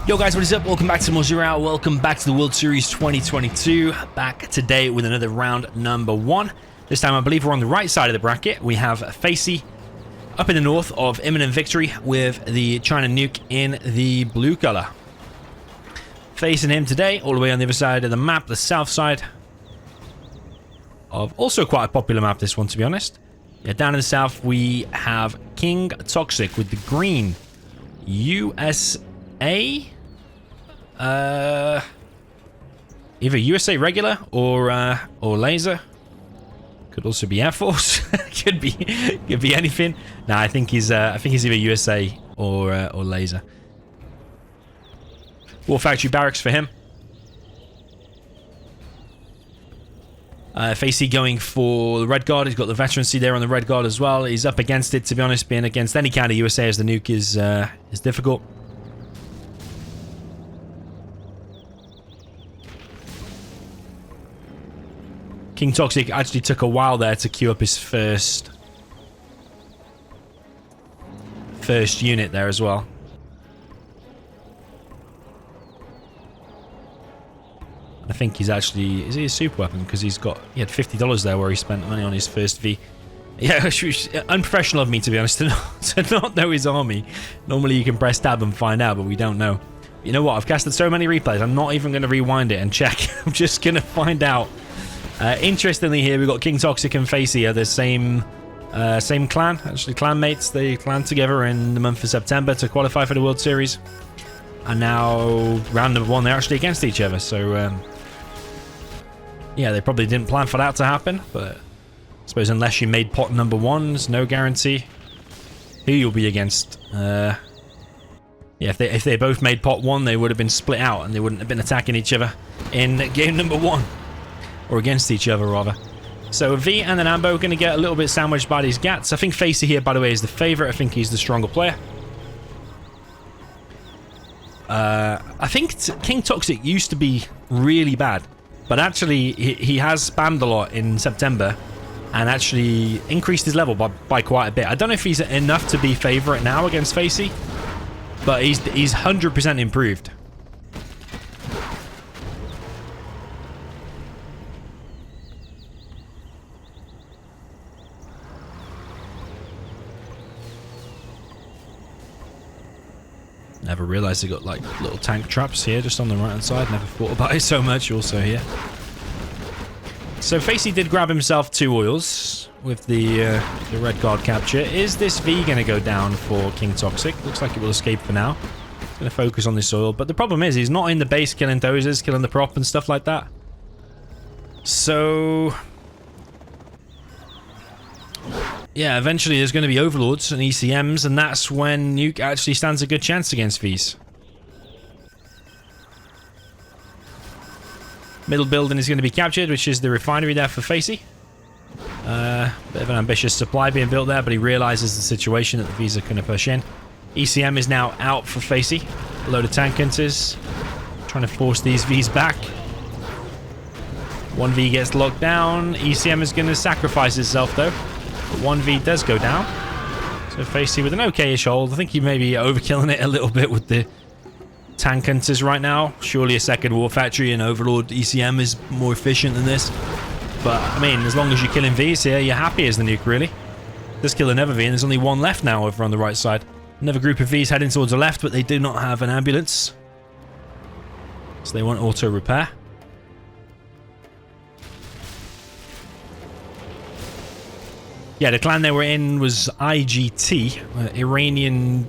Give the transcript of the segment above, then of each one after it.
Yo guys, what is up? Welcome back to more Zero Hour. Welcome back to the World Series 2022. Back today with another round number 1. This time I believe we're on the right side of the bracket. We have Facey up in the north of imminent victory with the China nuke in the blue color. Facing him today, all the way on the other side of the map, the south side of also quite a popular map, this one to be honest. Yeah, down in the south we have King Toxic with the green USA. Either USA regular or laser. Could also be Air Force. could be anything. Nah, I think he's either USA or laser. War Factory Barracks for him. Facey going for the Red Guard. He's got the veterancy there on the Red Guard as well. He's up against it, to be honest. Being against any kind of USA as the nuke is difficult. King Toxic actually took a while there to queue up his first unit there as well. I think he's actually... Is he a super weapon? Because he had $50 there where he spent money on his first V. Yeah, unprofessional of me to be honest to not know his army. Normally you can press tab and find out, but we don't know. You know what? I've casted so many replays, I'm not even going to rewind it and check. I'm just going to find out. Interestingly here, we've got King Toxic and Facey are the same clan, actually clan mates. They clan together in the month of September to qualify for the World Series. And now, round number 1, they're actually against each other. So, yeah, they probably didn't plan for that to happen. But I suppose unless you made pot number 1, there's no guarantee who you'll be against. Yeah, if they both made pot 1, they would have been split out and they wouldn't have been attacking each other in game number 1. Or against each other, rather. So V and an Ambo are going to get a little bit sandwiched by these Gats. I think Facey here, by the way, is the favorite. I think he's the stronger player. I think King Toxic used to be really bad. But actually, he has spammed a lot in September. And actually increased his level by quite a bit. I don't know if he's enough to be favorite now against Facey. But he's 100% improved. Never realized they got like little tank traps here just on the right hand side. Never thought about it so much also here. So Facey did grab himself 2 oils with the Red Guard capture. Is this V going to go down for King Toxic? Looks like it will escape for now. He's going to focus on this oil. But the problem is he's not in the base killing dozers, killing the prop and stuff like that. So... yeah, eventually there's going to be Overlords and ECMs, and that's when Nuke actually stands a good chance against these. Middle building is going to be captured, which is the refinery there for Facey. Bit of an ambitious supply being built there, but he realizes the situation that the V's are going to push in. ECM is now out for Facey. A load of tank hunters trying to force these V's back. 1V gets locked down. ECM is going to sacrifice itself though. 1V does go down. So Facey with an okay-ish hold. I think he may be overkilling it a little bit with the tank hunters right now. Surely a second War Factory and Overlord ECM is more efficient than this. But, I mean, as long as you're killing Vs here, you're happy as the nuke, really. Just kill another V, and there's only 1 left now over on the right side. Another group of Vs heading towards the left, but they do not have an ambulance. So they want auto-repair. Yeah, the clan they were in was IGT, Iranian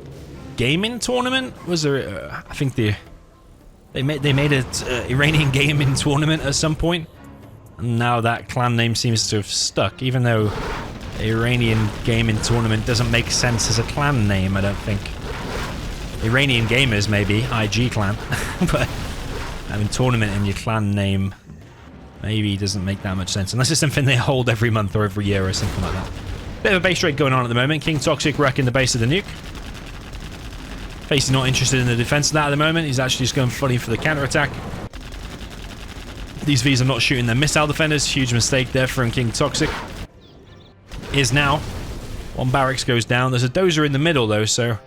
gaming tournament. Was there? I think they made an Iranian gaming tournament at some point, and now that clan name seems to have stuck. Even though Iranian gaming tournament doesn't make sense as a clan name, I don't think. Iranian gamers maybe IG clan, but having tournament in your clan name maybe doesn't make that much sense unless it's something they hold every month or every year or something like that. Bit of a base raid going on at the moment. King Toxic wrecking the base of the nuke. Facey not interested in the defense of that at the moment. He's actually just going fully for the counter-attack. These Vs are not shooting their missile defenders. Huge mistake there from King Toxic. Is now. 1 barracks goes down. There's a dozer in the middle though, so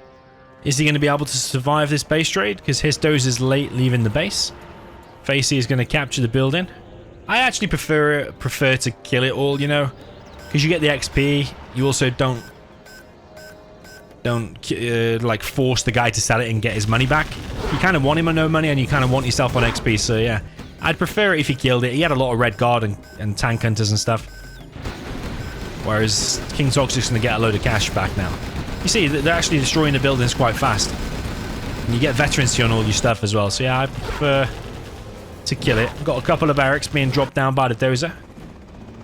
Is he going to be able to survive this base trade? Because his Doze is late leaving the base. Facey is going to capture the building. I actually prefer to kill it all, you know, because you get the XP. You also don't like force the guy to sell it and get his money back. You kind of want him on no money, and you kind of want yourself on XP. So yeah, I'd prefer it if he killed it. He had a lot of red guard and tank hunters and stuff, whereas King Toxic's going to get a load of cash back now. You see, they're actually destroying the buildings quite fast, and you get veterancy on all your stuff as well. So yeah, I prefer to kill it. Got a couple of barracks being dropped down by the Dozer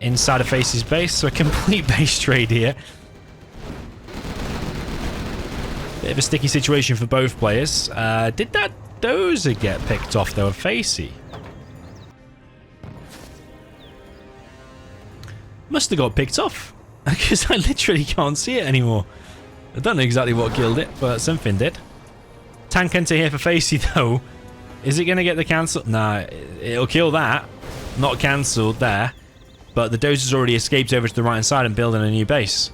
inside of Facey's base, so a complete base trade here. Bit of a sticky situation for both players. Did that Dozer get picked off though of Facey? Must have got picked off, because I literally can't see it anymore. I don't know exactly what killed it, but something did. Tank hunter here for Facey though. Is it going to get the cancel? Nah, it'll kill that. Not cancelled there. But the Dozer's already escaped over to the right hand side and building a new base.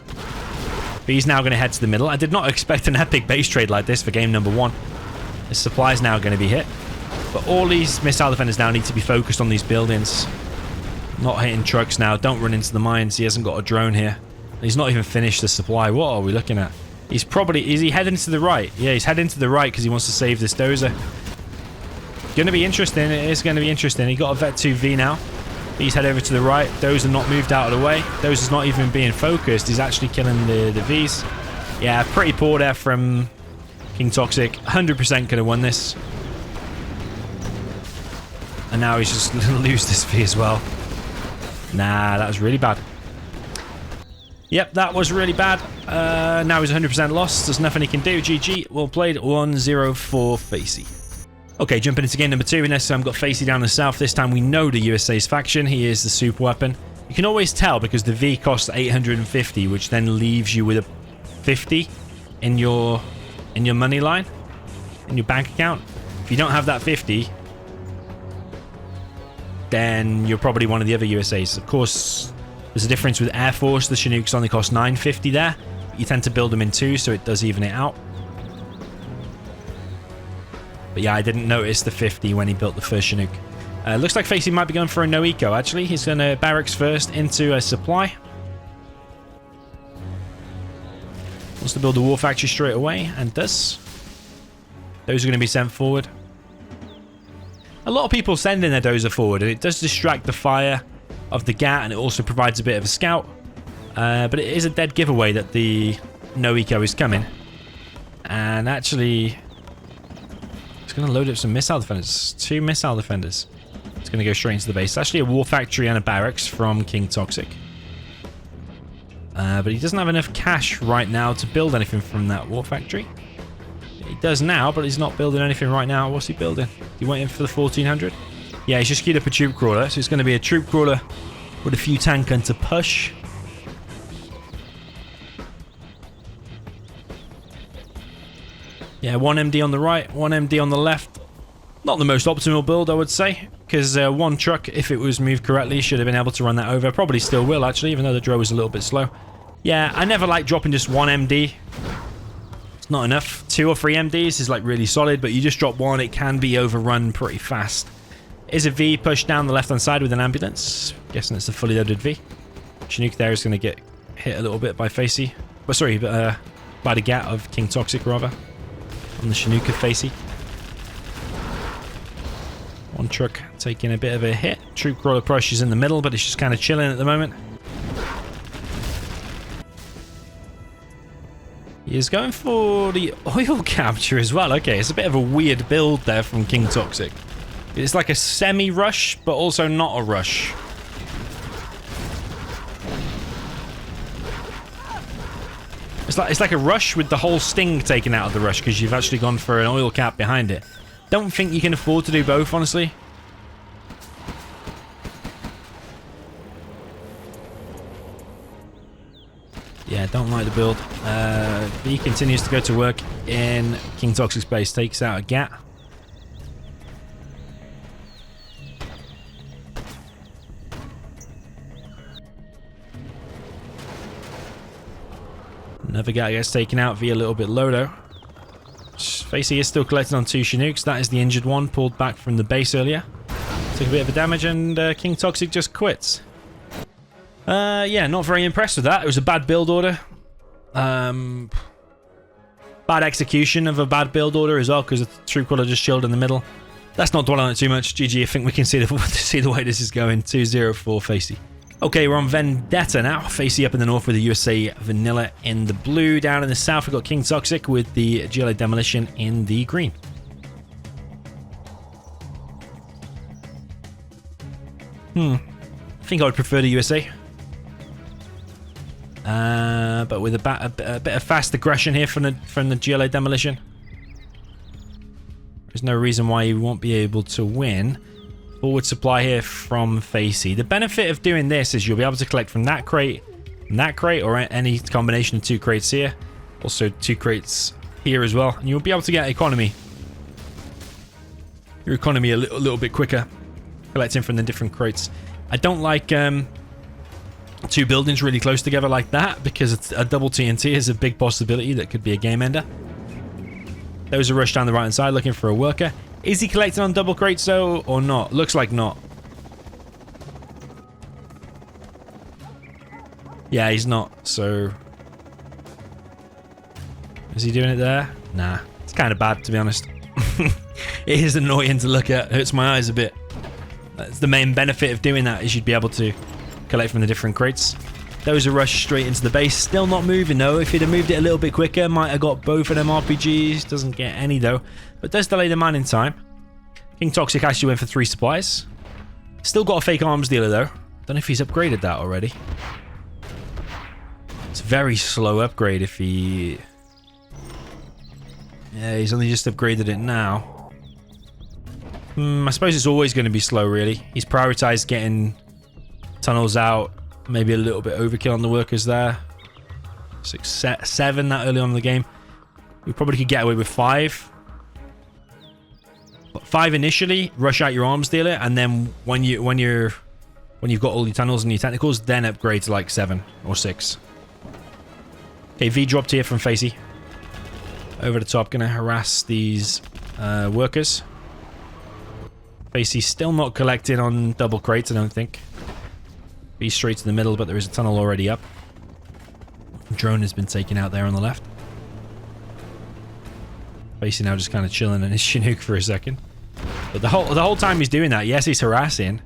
But he's now going to head to the middle. I did not expect an epic base trade like this for game number 1. The supply's now going to be hit. But all these missile defenders now need to be focused on these buildings. Not hitting trucks now. Don't run into the mines. He hasn't got a drone here. He's not even finished the supply. What are we looking at? He's probably... Is he heading to the right? Yeah, he's heading to the right because he wants to save this Dozer. Going to be interesting. It is going to be interesting. He got a Vet 2V now. He's head over to the right. Dozer not moved out of the way. Dozer's not even being focused. He's actually killing the Vs. Yeah, pretty poor there from King Toxic. 100% could have won this. And now he's just going to lose this V as well. Nah, that was really bad. Yep, that was really bad. Now he's 100% lost. There's nothing he can do. GG. Well played. 1-0 for Facey. Okay, jumping into game number 2. In this time, I've got Facey down the south. This time we know the USA's faction. He is the super weapon. You can always tell because the V costs 850, which then leaves you with a 50 in your money line, in your bank account. If you don't have that 50, then you're probably one of the other USAs. Of course, there's a difference with Air Force. The Chinooks only cost 950 there. You tend to build them in 2, so it does even it out. But yeah, I didn't notice the 50 when he built the first Chinook. Looks like Facey might be going for a no eco, actually. He's going to barracks first into a supply. Wants to build a war factory straight away, and does. Those are going to be sent forward. A lot of people sending their Dozer forward, and it does distract the fire of the GAT, and it also provides a bit of a scout. But it is a dead giveaway that the no eco is coming. And actually, it's going to load up some missile defenders. 2 missile defenders. It's going to go straight into the base. It's actually a war factory and a barracks from King Toxic. But he doesn't have enough cash right now to build anything from that war factory. He does now, but he's not building anything right now. What's he building? He waiting for the 1400? Yeah, he's just queued up a troop crawler. So it's going to be a troop crawler with a few tank hunter push. Yeah, 1 MD on the right, 1 MD on the left. Not the most optimal build, I would say, because 1 truck, if it was moved correctly, should have been able to run that over. Probably still will, actually, even though the draw was a little bit slow. Yeah, I never like dropping just 1 MD. It's not enough. 2 or 3 MDs is like really solid, but you just drop 1, it can be overrun pretty fast. Is a V pushed down the left-hand side with an ambulance. Guessing it's a fully loaded V. Chinook there is going to get hit a little bit by Facey. But sorry, by the GAT of King Toxic, rather. On the Chinook of Facey. 1 truck taking a bit of a hit. Troop crawler push is in the middle, but it's just kind of chilling at the moment. He is going for the oil capture as well. Okay, it's a bit of a weird build there from King Toxic. It's like a semi-rush, but also not a rush. It's like a rush with the whole sting taken out of the rush because you've actually gone for an oil cap behind it. Don't think you can afford to do both, honestly. Yeah, don't like the build. He continues to go to work in King Toxic's base, takes out a GAT. Another guy gets taken out via a little bit low though. Facey is still collecting on 2 Chinooks. That is the injured one, pulled back from the base earlier. Took a bit of a damage, and King Toxic just quits. Yeah, not very impressed with that. It was a bad build order. Bad execution of a bad build order as well, because the troop quarter just chilled in the middle. Let's not dwell on it too much. GG, I think we can see the way this is going. 2-0 for Facey. Okay, we're on Vendetta now. Facey up in the north with the USA Vanilla in the blue. Down in the south, we've got King Toxic with the GLA Demolition in the green. I think I would prefer the USA. But with a bit of fast aggression here from the GLA Demolition. There's no reason why you won't be able to win. Forward supply here from Facey. The benefit of doing this is you'll be able to collect from that crate, or any combination of 2 crates here. Also 2 crates here as well. And you'll be able to get economy. Your economy a little bit quicker. Collecting from the different crates. I don't like 2 buildings really close together like that, because it's a double TNT is a big possibility that could be a game ender. Those are rushed down the right hand side looking for a worker. Is he collecting on double crates though, or not? Looks like not. Yeah, he's not, so... Is he doing it there? Nah. It's kind of bad, to be honest. It is annoying to look at. It hurts my eyes a bit. That's the main benefit of doing that, is you'd be able to collect from the different crates. Those are rushed straight into the base. Still not moving though. If he'd have moved it a little bit quicker, might have got both of them RPGs. Doesn't get any though. But does delay the man in time. King Toxic actually went for 3 supplies. Still got a fake arms dealer though. Don't know if he's upgraded that already. It's a very slow upgrade if he... Yeah, he's only just upgraded it now. I suppose it's always going to be slow really. He's prioritized getting tunnels out. Maybe a little bit overkill on the workers there. 6, 7 that early on in the game. We probably could get away with 5. But 5 initially, rush out your arms dealer, and then when you've got all your tunnels and your technicals, then upgrade to like 7 or 6. Okay, V dropped here from Facey. Over the top, gonna harass these workers. Facey still not collecting on double crates, I don't think. Be straight to the middle, but there is a tunnel already up. Drone has been taken out there on the left. Facey now just kind of chilling in his Chinook for a second. But the whole time he's doing that, yes, he's harassing,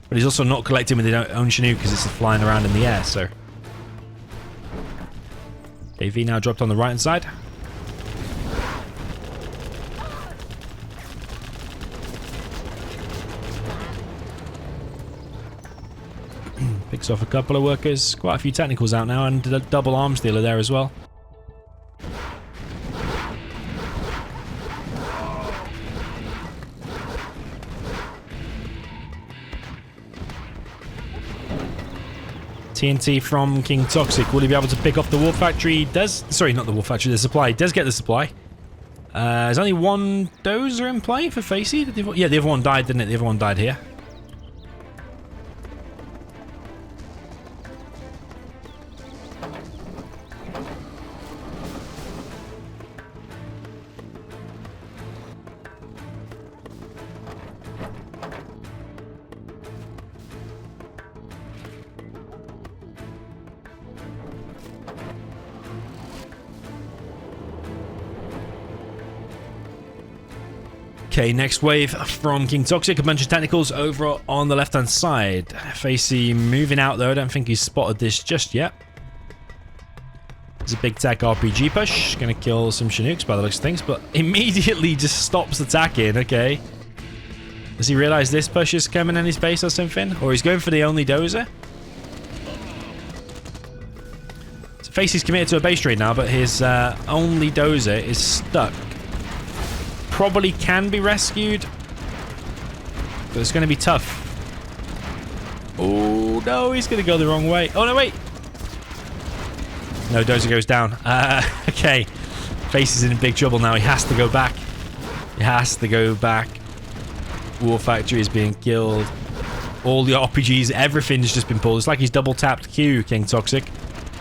but he's also not collecting with his own Chinook because it's flying around in the air, so... AV now dropped on the right-hand side. Picks off a couple of workers. Quite a few technicals out now, and a double arms dealer there as well. TNT from King Toxic. Will he be able to pick off the War Factory? Does... Sorry, not the War Factory, the supply. He does get the supply. There's only one dozer in play for Facey. Yeah, the other one died, didn't it? The other one died here. Okay, next wave from King Toxic. A bunch of technicals over on the left-hand side. Facey moving out, though. I don't think he's spotted this just yet. There's a big tech RPG push. Gonna kill some Chinooks by the looks of things, but immediately just stops attacking. Okay. Does he realize this push is coming in his base or something? Or he's going for the only dozer? So Facey's committed to a base trade now, but his only dozer is stuck. Probably can be rescued, but it's going to be tough. Oh no, he's going to go the wrong way. Oh no, wait. No, dozer goes down. Okay, Facey's in big trouble now. He has to go back. He has to go back. War Factory is being killed. All the RPGs, everything's just been pulled. It's like he's double tapped Q, King Toxic.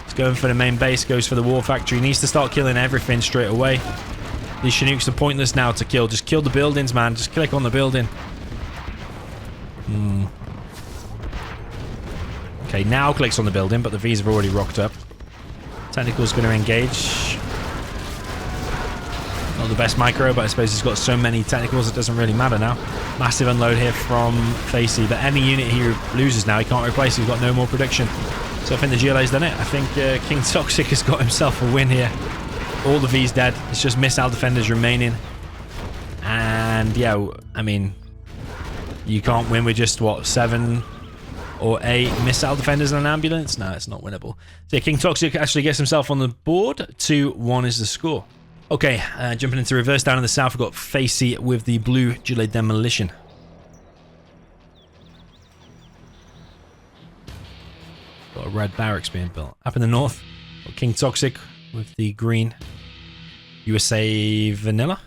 He's Going for the main base, goes for the war factory. Needs to start killing everything straight away. These Chinooks are pointless now to kill. Just kill the buildings, man. Just click on the building. Okay, now clicks on the building, but the V's have already rocked up. Technical's going to engage. Not the best micro, but I suppose he's got so many technicals it doesn't really matter now. Massive unload here from Facey, but any unit he loses now, he can't replace. He's got no more production. So I think the GLA's done it. I think King Toxic has got himself a win here. All the V's dead. It's just missile defenders remaining. And yeah, I mean, you can't win with just, what, 7 or 8 missile defenders and an ambulance? No, it's not winnable. So yeah, King Toxic actually gets himself on the board. 2-1 is the score. Okay, jumping into reverse down in the south, we've got Facey with the blue GLA Demolition. Got a red barracks being built. Up in the north, got King Toxic with the green USA Vanilla.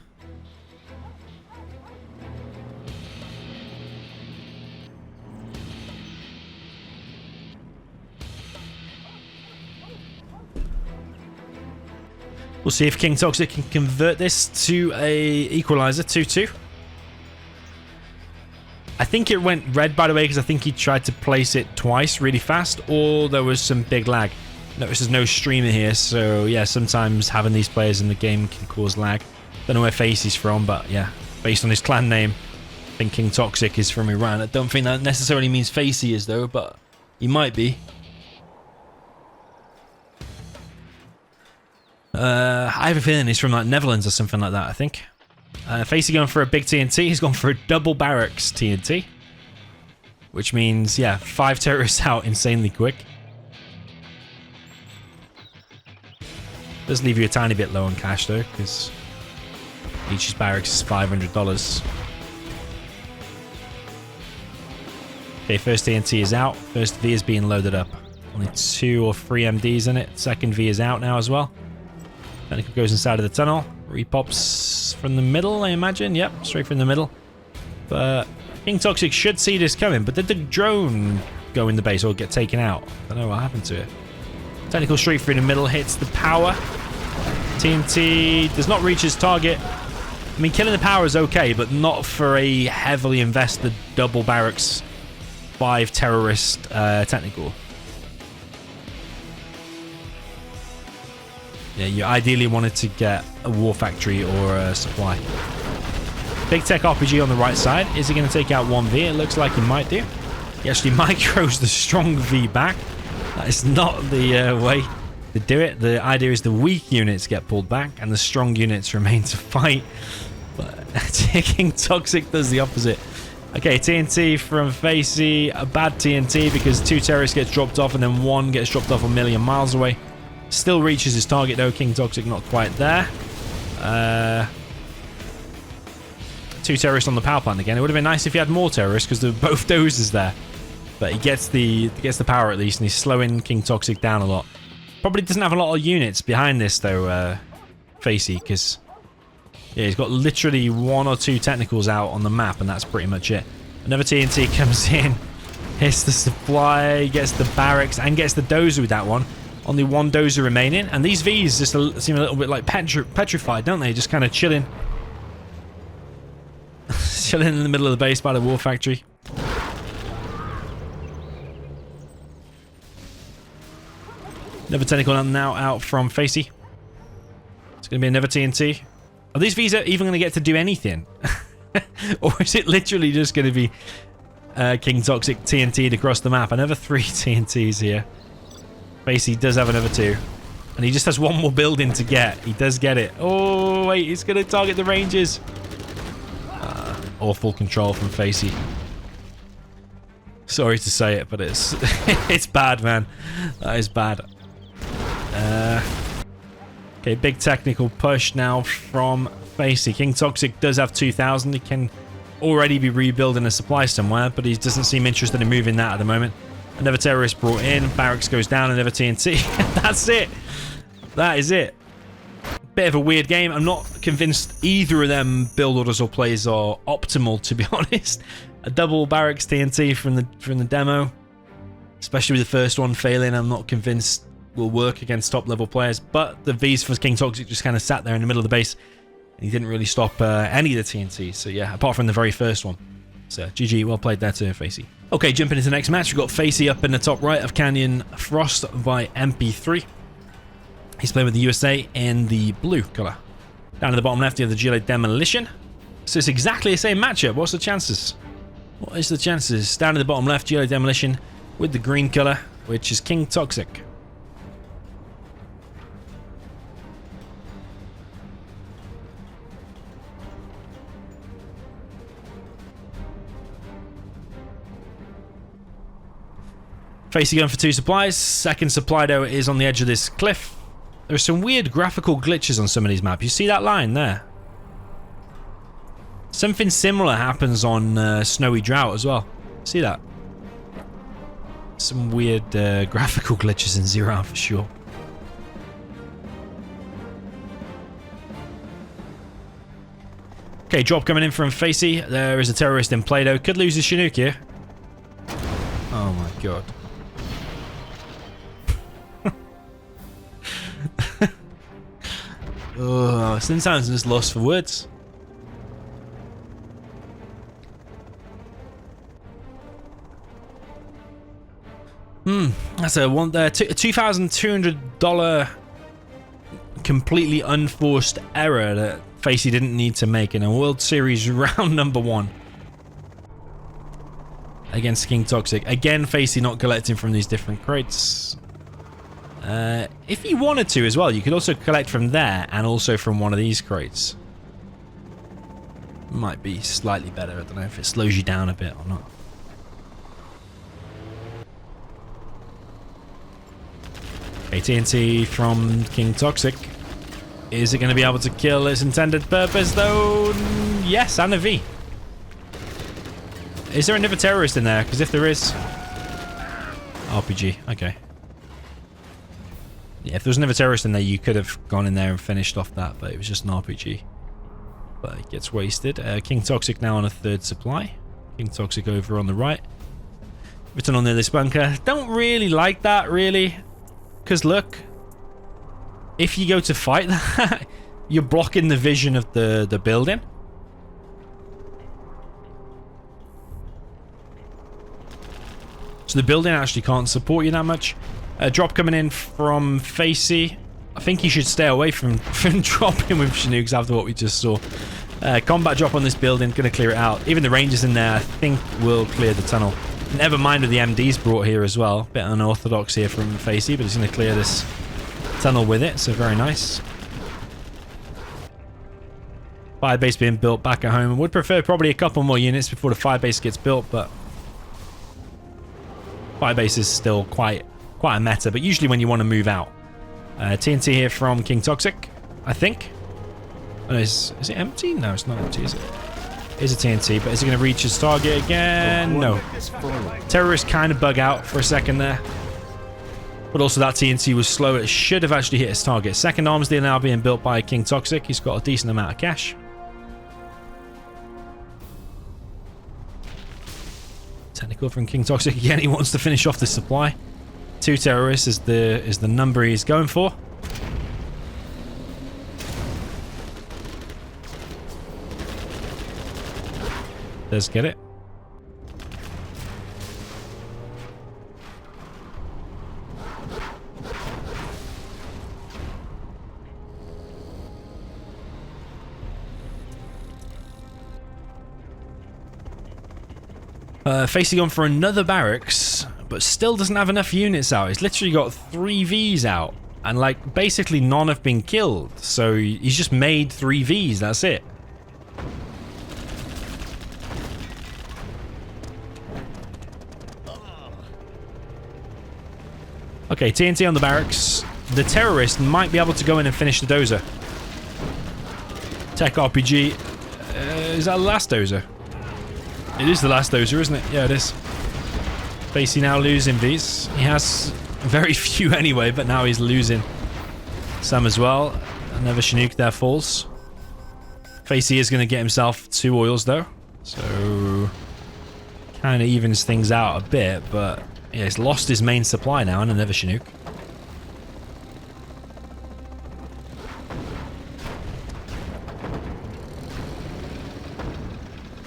We'll see if King Toxic can convert this to a equalizer, 2-2. I think it went red, by the way, because I think he tried to place it twice really fast, or there was some big lag. Notice there's no streamer here, so yeah, sometimes having these players in the game can cause lag. Don't know where Facey's from, but yeah, based on his clan name, I think King Toxic is from Iran. I don't think that necessarily means Facey is, though, but he might be. I have a feeling he's from like Netherlands or something like that, I think. Facey going for a big TNT. He's gone for a double barracks TNT. Which means, yeah, 5 terrorists out insanely quick. Does leave you a tiny bit low on cash though, because each barracks is $500. Okay, first TNT is out. First V is being loaded up. Only 2 or 3 MDs in it. Second V is out now as well. Then it goes inside of the tunnel. Repops from the middle, I imagine. Yep, straight from the middle. But King Toxic should see this coming. But did the drone go in the base or get taken out? I don't know what happened to it. Technical straight through the middle, hits the power. TNT does not reach his target. I mean, killing the power is okay, but not for a heavily invested double barracks 5 terrorist technical. Yeah, you ideally wanted to get a war factory or a supply. Big Tech RPG on the right side. Is he going to take out 1V? It looks like he might do. He actually micros the strong V back. That is not the way to do it. The idea is the weak units get pulled back and the strong units remain to fight. But King Toxic does the opposite. Okay, TNT from Facey. A bad TNT because 2 terrorists get dropped off and then 1 gets dropped off a million miles away. Still reaches his target though. King Toxic not quite there. 2 terrorists on the power plant again. It would have been nice if he had more terrorists because both dozers there. But he gets the power at least, and he's slowing King Toxic down a lot. Probably doesn't have a lot of units behind this though, Facey, because yeah, he's got literally 1 or 2 technicals out on the map, and that's pretty much it. Another TNT comes in, hits the supply, gets the barracks, and gets the dozer with that one. Only 1 dozer remaining, and these Vs just seem a little bit like petrified, don't they? Just kind of chilling. Chilling in the middle of the base by the war factory. Another technical now out from Facey. It's going to be another TNT. Are these Vs even going to get to do anything? Or is it literally just going to be King Toxic TNT'd across the map? Another 3 TNTs here. Facey does have another 2. And he just has 1 more building to get. He does get it. Oh, wait. He's going to target the Rangers. Awful control from Facey. Sorry to say it, but it's it's bad, man. That is bad. Okay, big technical push now from Facey. King Toxic does have 2,000. He can already be rebuilding a supply somewhere, but he doesn't seem interested in moving that at the moment. Another terrorist brought in. Barracks goes down. Another TNT. That's it. That is it. Bit of a weird game. I'm not convinced either of them build orders or plays are optimal, to be honest. A double barracks TNT from the demo, especially with the first one failing. I'm not convinced will work against top level players, but the Vs for King Toxic just kind of sat there in the middle of the base, and he didn't really stop any of the TNTs. So yeah, apart from the very first one. So GG, well played there to Facey. Okay, jumping into the next match, we've got Facey up in the top right of Canyon Frost by MP3. He's playing with the USA in the blue colour. Down in the bottom left, you have the GLA Demolition. So it's exactly the same matchup. What's the chances? What is the chances? Down in the bottom left, GLA Demolition with the green colour, which is King Toxic. Facey going for 2 supplies. Second supply, though, is on the edge of this cliff. There are some weird graphical glitches on some of these maps. You see that line there? Something similar happens on Snowy Drought as well. See that? Some weird graphical glitches in Zero for sure. Okay, drop coming in from Facey. There is a terrorist in play, though. Could lose his Chinook here. Oh my god. Oh, sometimes I'm just lost for words. That's a $2,200 completely unforced error that Facey didn't need to make in a World Series round number 1 against King Toxic. Again, Facey not collecting from these different crates. If you wanted to as well, you could also collect from there and also from one of these crates. Might be slightly better. I don't know if it slows you down a bit or not. AT&T from King Toxic. Is it going to be able to kill its intended purpose though? Yes, and a V. Is there another terrorist in there? Because if there is... RPG, okay. Yeah, if there was another terrorist in there, you could have gone in there and finished off that, but it was just an RPG. But it gets wasted. King Toxic now on a 3rd supply. King Toxic over on the right. Written on there, this bunker. Don't really like that, really. Because look, if you go to fight that, you're blocking the vision of the building. So the building actually can't support you that much. Drop coming in from Facey. I think you should stay away from dropping with Chinooks after what we just saw. Combat drop on this building, gonna clear it out. Even the Rangers in there, I think, will clear the tunnel. Never mind with the MDs brought here as well. Bit unorthodox here from Facey, but he's gonna clear this tunnel with it, so very nice. Firebase being built back at home. Would prefer probably a couple more units before the firebase gets built, but firebase is still quite a meta, but usually when you want to move out. TNT here from King Toxic, I think. Oh, is it empty? No, it's not empty, is it? It is a TNT, but is it going to reach its target again? No. Terrorists kind of bug out for a second there. But also that TNT was slow. It should have actually hit its target. Second arms deal now being built by King Toxic. He's got a decent amount of cash. Technical from King Toxic. Again, he wants to finish off the supply. 2 terrorists is the number he's going for. Let's get it. Facing on for another barracks, but still doesn't have enough units out. He's literally got 3 Vs out, and like basically none have been killed. So he's just made 3 Vs. That's it. Okay, TNT on the barracks. The terrorist might be able to go in and finish the dozer. Tech RPG. Is that the last dozer? It is the last dozer, isn't it? Yeah, it is. Facey now losing these. He has very few anyway, but now he's losing some as well. Another Chinook there falls. Facey is going to get himself 2 oils though. So kind of evens things out a bit, but yeah, he's lost his main supply now and another Chinook.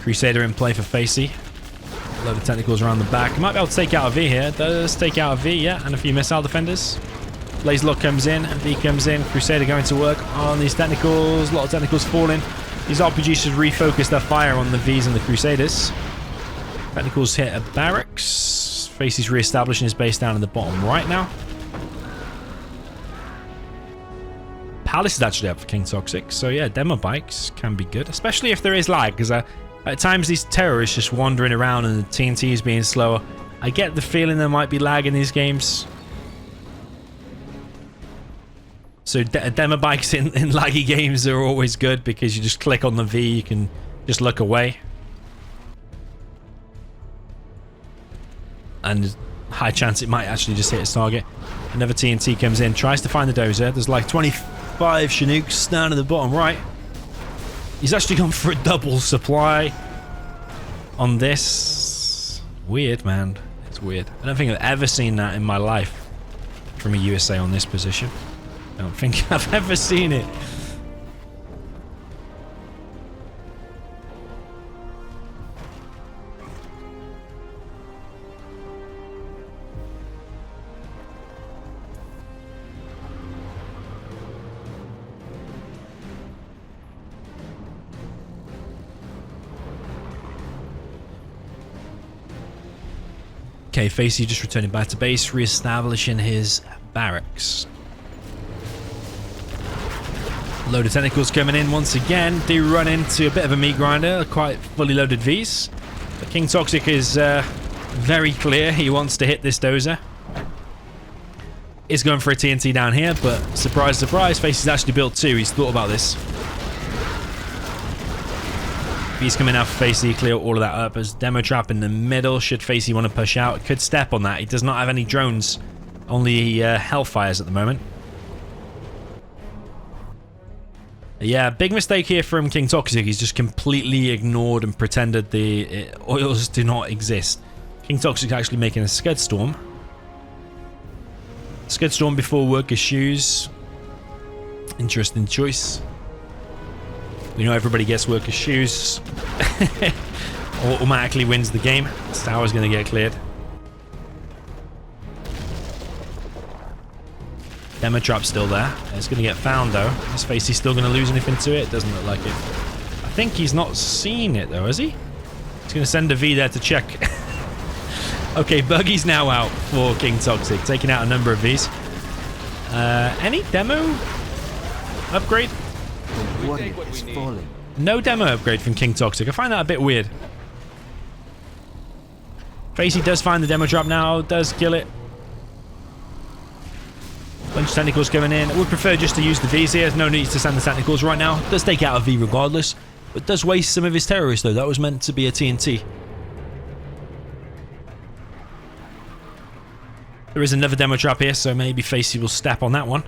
Crusader in play for Facey. A load of technicals around the back. Might be able to take out a V here. Does take out a V, yeah, and a few missile defenders. Blaze Lock comes in, V comes in. Crusader going to work on these technicals. A lot of technicals falling. These RPGs should refocus their fire on the Vs and the Crusaders. Technicals hit a barracks. Facey's re-establishing his base down in the bottom right now. Palace is actually up for King Toxic, so yeah, demo bikes can be good, especially if there is lag, because at times these terrorists just wandering around and the TNT is being slower. I get the feeling there might be lag in these games. So demo bikes in laggy games are always good because you just click on the V, you can just look away. And high chance it might actually just hit its target. Another TNT comes in, tries to find the dozer. There's like 25 Chinooks down at the bottom right. He's actually gone for a double supply on this. Weird, man. It's weird. I don't think I've ever seen that in my life from a USA on this position. I don't think I've ever seen it. Okay, Facey just returning back to base, re-establishing his barracks. Load of tentacles coming in once again. Do run into a bit of a meat grinder, quite fully loaded Vs. But King Toxic is very clear. He wants to hit this dozer. He's going for a TNT down here, but surprise, surprise, Facey's actually built two. He's thought about this. He's coming out for Facey, clear all of that up. As demo trap in the middle, should Facey want to push out. Could step on that. He does not have any drones, only Hellfires at the moment. Yeah, big mistake here from King Toxic. He's just completely ignored and pretended the oils do not exist. King Toxic actually making a Scud Storm. Scud Storm before Worker's Shoes. Interesting choice. We know everybody gets Worker's Shoes. Automatically wins the game. This tower's going to get cleared. Demo trap's still there. It's going to get found though. Is Facey still going to lose anything to it? Doesn't look like it. I think he's not seen it though, has he? He's going to send a V there to check. Okay, Buggy's now out for King Toxic, taking out a number of Vs. Any demo upgrade? No demo upgrade from King Toxic. I find that a bit weird. Facey does find the demo trap now, does kill it. Bunch of tentacles coming in. I would prefer just to use the Vs here. There's no need to send the tentacles right now. Does take out a V regardless, but does waste some of his terrorists though. That was meant to be a TNT. There is another demo trap here, so maybe Facey will step on that one.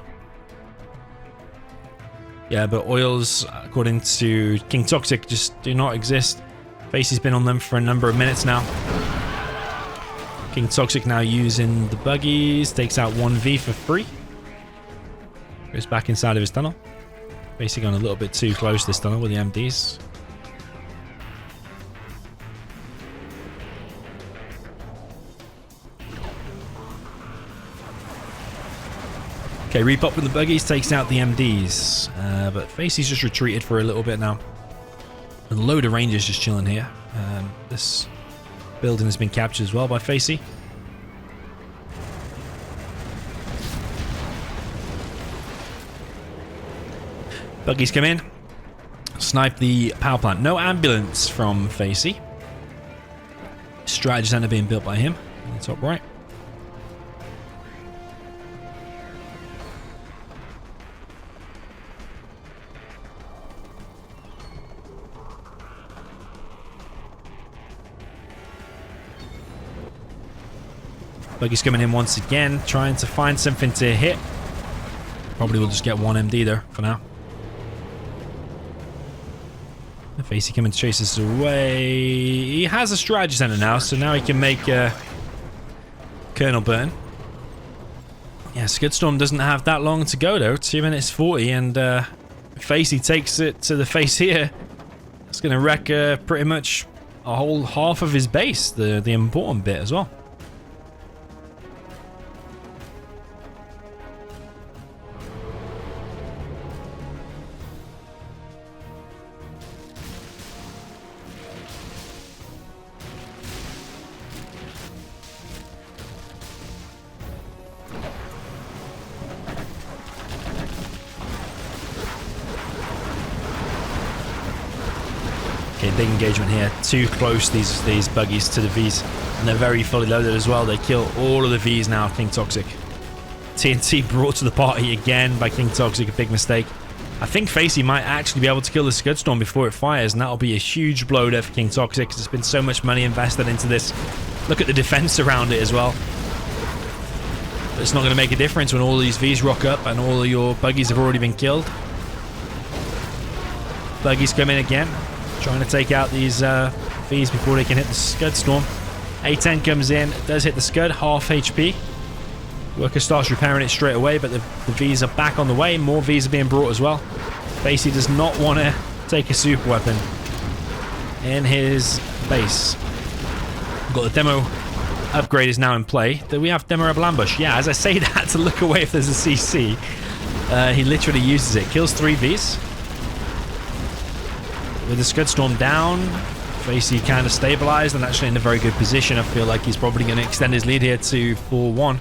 Yeah, but oils, according to King Toxic, just do not exist. Facey's been on them for a number of minutes now. King Toxic now using the buggies. Takes out one V for free. Goes back inside of his tunnel. Facey gone a little bit too close to this tunnel with the MDs. Okay, repop with the buggies takes out the MDs, but Facey's just retreated for a little bit now. A load of Rangers just chilling here. This building has been captured as well by Facey. Buggies come in, snipe the power plant. No ambulance from Facey. Strategy center being built by him in the top right. Buggy's coming in once again, trying to find something to hit. Probably will just get one MD there for now. The Facey coming to chase us away. He has a strategy center now, so now he can make Colonel burn. Yeah, Scudstorm doesn't have that long to go though. 2 minutes 40, and Facey takes it to the face here. It's going to wreck pretty much a whole half of his base, the important bit as well. Okay, big engagement here. Too close, these buggies to the Vs. And they're very fully loaded as well. They kill all of the Vs now, King Toxic. TNT brought to the party again by King Toxic, a big mistake. I think Facey might actually be able to kill the Scud Storm before it fires, and that'll be a huge blow there for King Toxic, because there's been so much money invested into this. Look at the defense around it as well. But it's not going to make a difference when all these Vs rock up and all of your buggies have already been killed. Buggies come in again, trying to take out these Vs before they can hit the Scud Storm. A10 comes in, does hit the Scud, half HP. Worker starts repairing it straight away, but the Vs are back on the way. More Vs are being brought as well. Facey does not want to take a super weapon in his base. We've got the demo upgrade is now in play. Do we have demo rebel ambush? Yeah, as I say that to look away if there's a CC. He literally uses it. Kills 3 Vs. With the Scud Storm down, Facey kind of stabilized and actually in a very good position. I feel like he's probably going to extend his lead here to 4-1.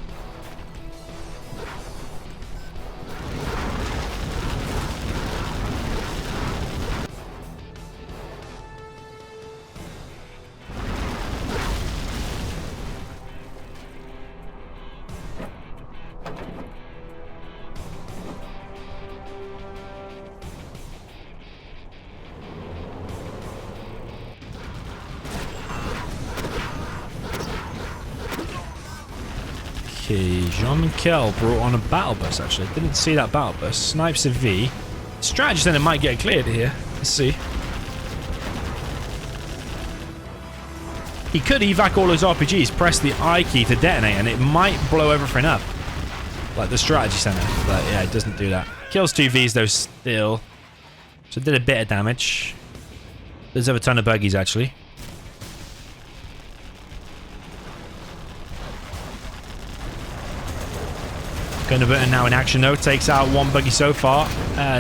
Okay, Jean-Michel brought on a battle bus, actually. Didn't see that battle bus. Snipes a V. Strategy then it might get cleared here. Let's see. He could evac all his RPGs, press the I key to detonate, and it might blow everything up. Like the strategy center. But yeah, it doesn't do that. Kills 2 Vs though still. So it did a bit of damage. There's a ton of buggies, actually. Gunnerburton now in action though, takes out 1 buggy so far.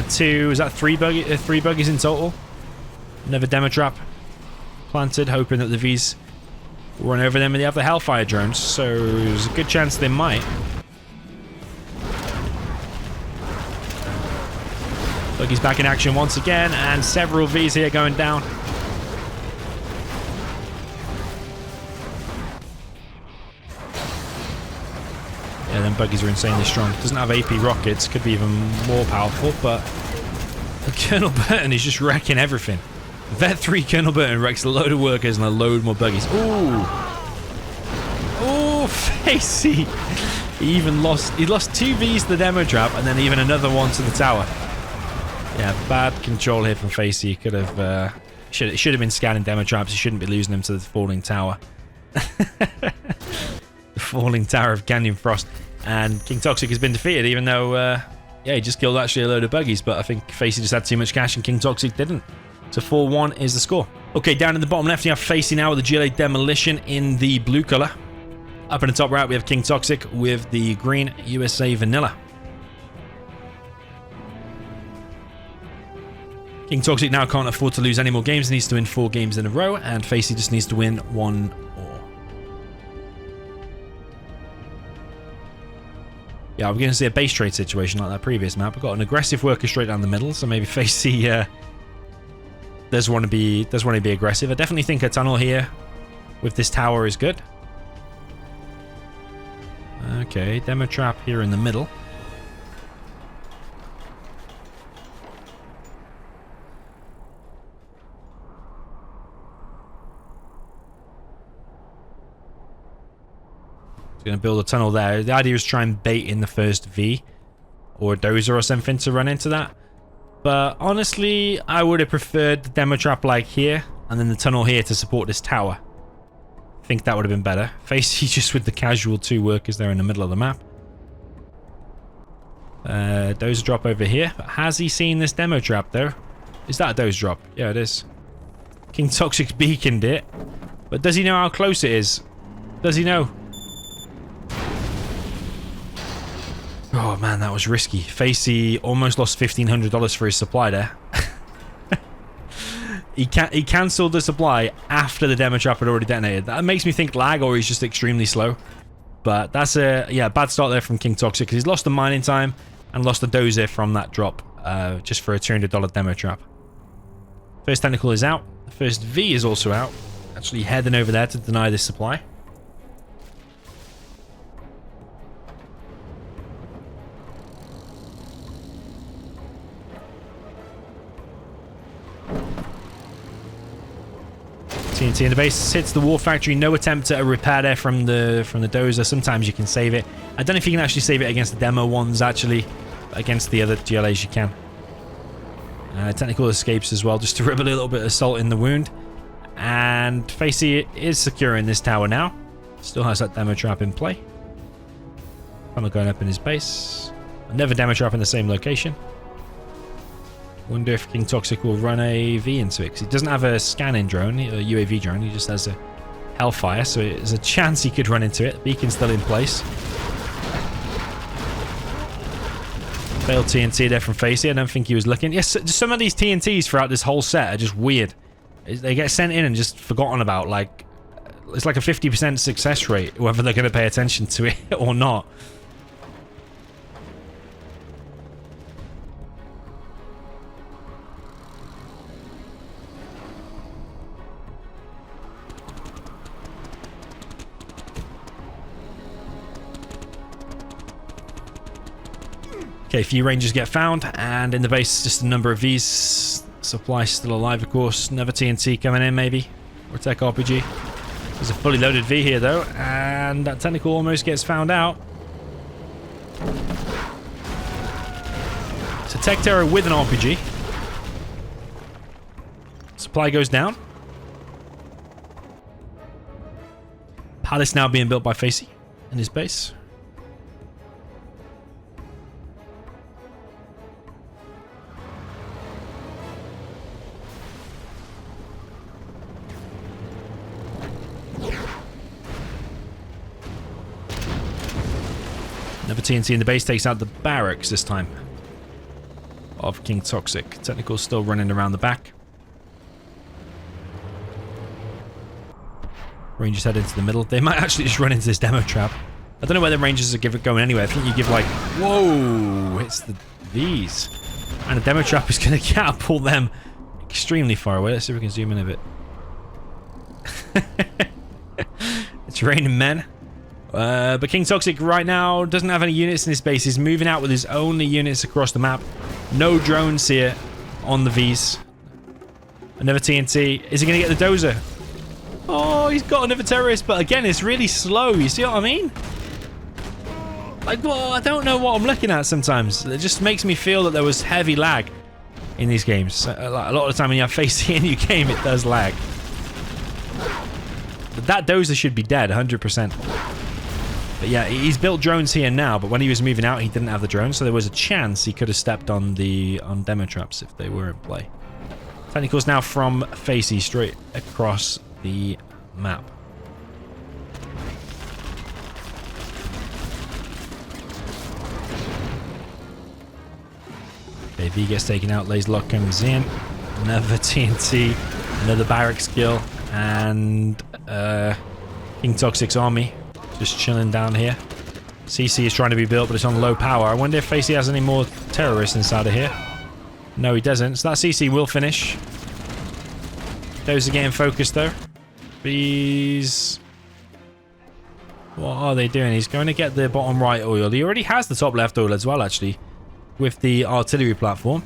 2, is that 3 buggies in total? Another demo trap planted, hoping that the Vs will run over them, and they have the Hellfire drones, so there's a good chance they might. Buggy's back in action once again, and several Vs here going down. Yeah, them buggies are insanely strong. Doesn't have AP rockets, could be even more powerful, but Colonel Burton is just wrecking everything. Vet 3 Colonel Burton wrecks a load of workers and a load more buggies. Ooh! Ooh, Facey! He lost 2 Vs to the demo trap and then even another one to the tower. Yeah, bad control here from Facey. He could have, should have been scanning demo traps. He shouldn't be losing them to the falling tower. The falling tower of Canyon Frost. And King Toxic has been defeated, even though, yeah, he just killed actually a load of buggies. But I think Facey just had too much cash and King Toxic didn't. So 4-1 is the score. Okay, down in the bottom left, you have Facey now with the GLA Demolition in the blue color. Up in the top right, we have King Toxic with the green USA Vanilla. King Toxic now can't afford to lose any more games. He needs to win 4 games in a row, and Facey just needs to win 1 more. Yeah, we're going to see a base trade situation like that previous map. We've got an aggressive worker straight down the middle, so maybe Facey does want to be aggressive. I definitely think a tunnel here with this tower is good. Okay, demo trap here in the middle. Going to build a tunnel there. The idea is try and bait in the first V or a dozer or something to run into that. But honestly, I would have preferred the demo trap like here and then the tunnel here to support this tower. I think that would have been better. Facey just with the casual 2 workers there in the middle of the map. Dozer drop over here. But has he seen this demo trap though? Is that a dozer drop? Yeah, it is. King Toxic's beaconed it. But does he know how close it is? Does he know? Oh man, that was risky. Facey almost lost $1,500 for his supply there. He cancelled the supply after the demo trap had already detonated. That makes me think lag, or he's just extremely slow. But that's a bad start there from King Toxic, because he's lost the mining time and lost the dozer from that drop, just for a $200 demo trap. First tentacle is out. The first V is also out. Actually heading over there to deny this supply. TNT in the base hits the war factory. No attempt at a repair there from the dozer. Sometimes you can save it. I don't know if you can actually save it against the demo ones, actually. Against the other GLAs you can. Technical escapes as well, just to rub a little bit of salt in the wound. And Facey is securing this tower now. Still has that demo trap in play. Funnel going up in his base. Another demo trap in the same location. Wonder if King Toxic will run a V into it, because he doesn't have a scanning drone, a UAV drone, he just has a Hellfire, so there's a chance he could run into it. Beacon's still in place. Failed TNT there from Facey. I don't think he was looking. Yes, some of these TNTs throughout this whole set are just weird. They get sent in and just forgotten about. Like, it's like a 50% success rate, whether they're going to pay attention to it or not. Okay, a few Rangers get found, and in the base, just a number of Vs. Supply still alive, of course. Another TNT coming in, maybe. Or Tech RPG. There's a fully loaded V here, though, and that tentacle almost gets found out. So Tech Terror with an RPG. Supply goes down. Palace now being built by Facey in his base. Another TNT in the base takes out the barracks this time of King Toxic. Technical still running around the back. Rangers head into the middle. They might actually just run into this demo trap. I don't know where the Rangers are going anyway. I think you give like... Whoa! Hits the Vs. And the demo trap is going to catapult them extremely far away. Let's see if we can zoom in a bit. It's raining men. But King Toxic right now doesn't have any units in his base. He's moving out with his only units across the map. No drones here on the Vs. Another TNT. Is he going to get the dozer? Oh, he's got another terrorist. But again, it's really slow. You see what I mean? Like, well, I don't know what I'm looking at sometimes. It just makes me feel that there was heavy lag in these games. A lot of the time when you have Facey in your game, it does lag. But that dozer should be dead, 100%. But yeah, he's built drones here now, but when he was moving out, he didn't have the drones, so there was a chance he could have stepped on demo traps if they were in play. Technicals now from Facey straight across the map. Okay, V gets taken out, Laser Lock comes in, another TNT, another barracks kill, and King Toxic's army just chilling down here. CC is trying to be built, but it's on low power. I wonder if Facey has any more terrorists inside of here. No, he doesn't. So that CC will finish. Those are getting focused, though. These... What are they doing? He's going to get the bottom right oil. He already has the top left oil as well, actually, with the artillery platform.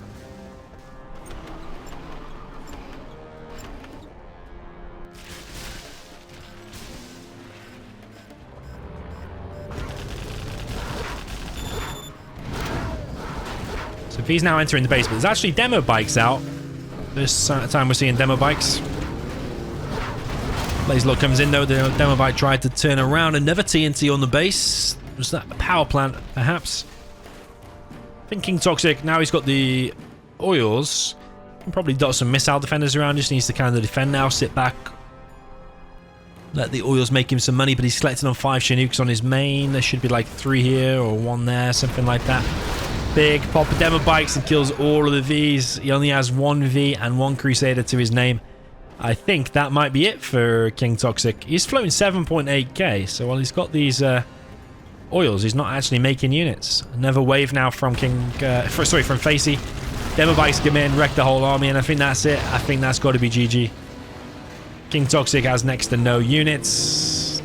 He's now entering the base, but there's actually demo bikes out. This time we're seeing demo bikes. Laser Lock comes in though. The demo bike tried to turn around. Another TNT on the base. Was that a power plant, perhaps? I think King Toxic, now he's got the oils. can probably dot some missile defenders around. Just needs to kind of defend now. Sit back. Let the oils make him some money, but he's collecting on 5 Chinooks on his main. There should be like 3 here or 1 there, something like that. Big pop of demo bikes and kills all of the Vs. He only has 1 V and 1 Crusader to his name. I think that might be it for King Toxic. He's floating 7.8k, so while he's got these oils, he's not actually making units. Another wave now from from Facey. Demo bikes come in, wreck the whole army, and I think that's it. I think that's got to be GG. King Toxic has next to no units.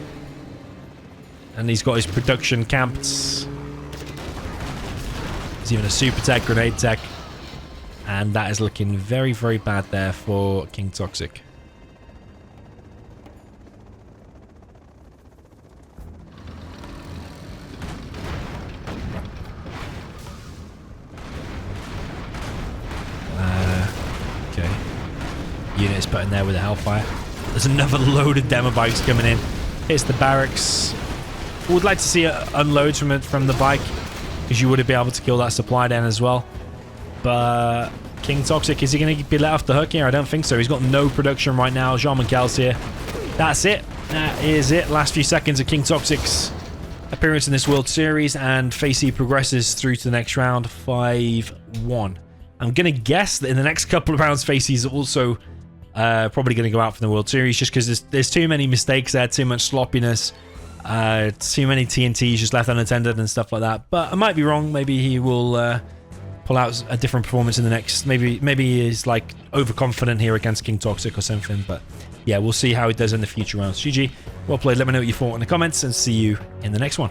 And he's got his production camped. There's even a super tech, grenade tech. And that is looking very, very bad there for King Toxic. Okay. Units put in there with a Hellfire. There's another load of demo bikes coming in. Here's the barracks. Would like to see it unload from the bike, because you would be able to kill that supply den as well. But King Toxic, is he going to be let off the hook here? I don't think so. He's got no production right now. Jean Monkel's here. That's it. That is it. Last few seconds of King Toxic's appearance in this World Series, and Facey progresses through to the next round, 5-1. I'm going to guess that in the next couple of rounds, Facey's also probably going to go out from the World Series, just because there's too many mistakes there, too much sloppiness, too many TNTs just left unattended and stuff like that. But I might be wrong. Maybe he will pull out a different performance in the next. Maybe he is like overconfident here against King Toxic or something. But yeah, we'll see how he does in the future rounds. GG. Well played. Let me know what you thought in the comments, and see you in the next one.